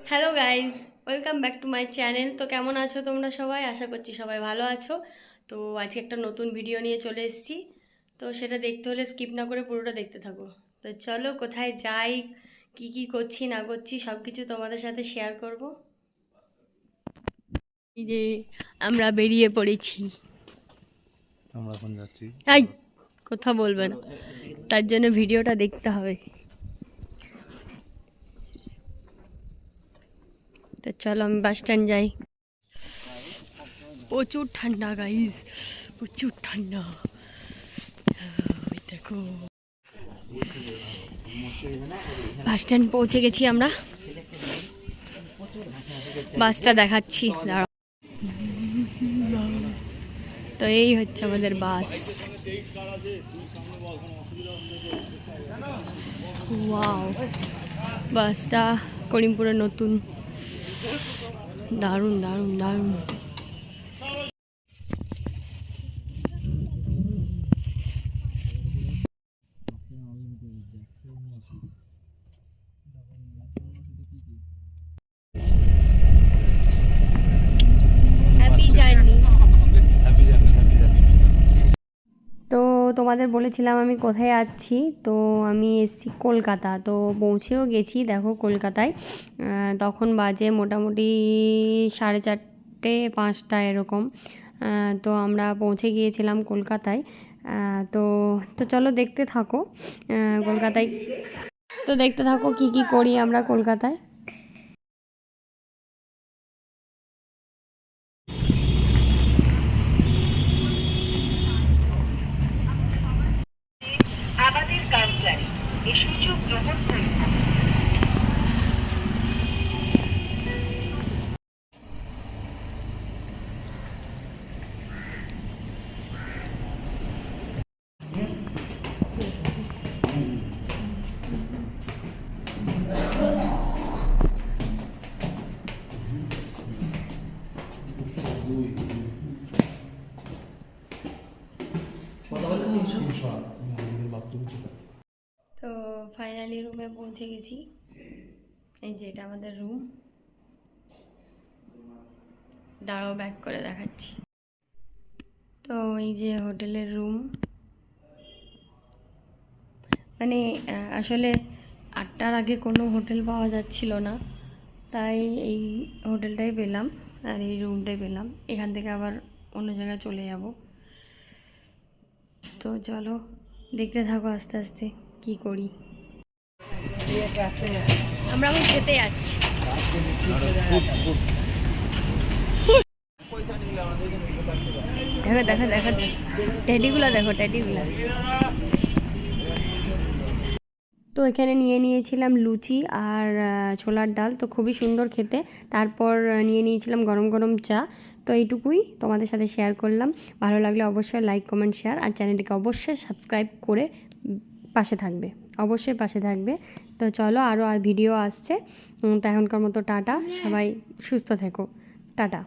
Hello guys, welcome back to my channel. তো কেমন আছো তোমরা সবাই? আশা করছি সবাই ভালো আছো। তো আজকে একটা নতুন ভিডিও নিয়ে চলে এসেছি। তো সেটা দেখতে হলে স্কিপ না করে পুরোটা দেখতে থাকো। তো চলো, কোথায় যাই, কি কি করছি না করছি সব কিছু তোমাদের সাথে শেয়ার করব। এই যে আমরা বেরিয়ে পড়েছি। আমরা এখন যাচ্ছি। এই কথা বলবে না, তার জন্য ভিডিওটা দেখতে হবে। তো চলো আমি বাস স্ট্যান্ড যাই। প্রচুর ঠান্ডা গাইস, প্রচুর ঠান্ডা। ওই দেখো বাস স্ট্যান্ড পৌঁছে গেছি আমরা। বাসটা দেখাচ্ছি, দাঁড়াও। তো এই হচ্ছে আমাদের বাস। ওয়াও, বাসটা করিমপুরে নতুন। দারুণ দারুণ দারুণ। Happy journey. তো তোমাদের বলেছিলাম আমি কোথায় যাচ্ছি। তো আমি এসেছি কলকাতা। তো পৌঁছেও গেছি, দেখো কলকাতায়। তখন বাজে মোটামুটি 4:30 5টা এরকম। তো আমরা পৌঁছে গিয়েছিলাম কলকাতায়। তো তো চলো দেখতে থাকো কলকাতায়। তো দেখতে থাকো কি কি করি আমরা কলকাতায়। আমাদের কাউন্টারে এই সুযোগ গ্রহণ করুন। তো ফাইনালি রুমে পৌঁছে গেছি। এই যে এটা আমাদের রুম। দাঁড়াও ব্যাক করে দেখাচ্ছি। তো এই যে হোটেলের রুম। মানে আসলে 8টার আগে কোনো হোটেল পাওয়া যাচ্ছিল না, তাই এই হোটেলটাই পেলাম আর এই রুমটাই পেলাম। এখান থেকে আবার অন্য জায়গায় চলে যাব। তো চলো দেখতে থাকো আস্তে আস্তে কি করি। আমরা এখন খেতে যাচ্ছি। দেখো দেখো দেখো, টেডিগুলা দেখো, টেডিগুলা। তো এখানে নিয়ে নিয়েছিলাম লুচি আর ছোলার ডাল। তো খুবই সুন্দর খেতে। তারপর নিয়ে নিয়েছিলাম গরম গরম চা। তো এইটুকুই তোমাদের সাথে শেয়ার করলাম। ভালো লাগলে অবশ্যই লাইক কমেন্ট শেয়ার, আর চ্যানেলটিকে অবশ্যই সাবস্ক্রাইব করে পাশে থাকবে, অবশ্যই পাশে থাকবে। তো চলো, আরও ভিডিও আসছে। তো এখনকার মতো টাটা, সবাই সুস্থ থেকো, টাটা।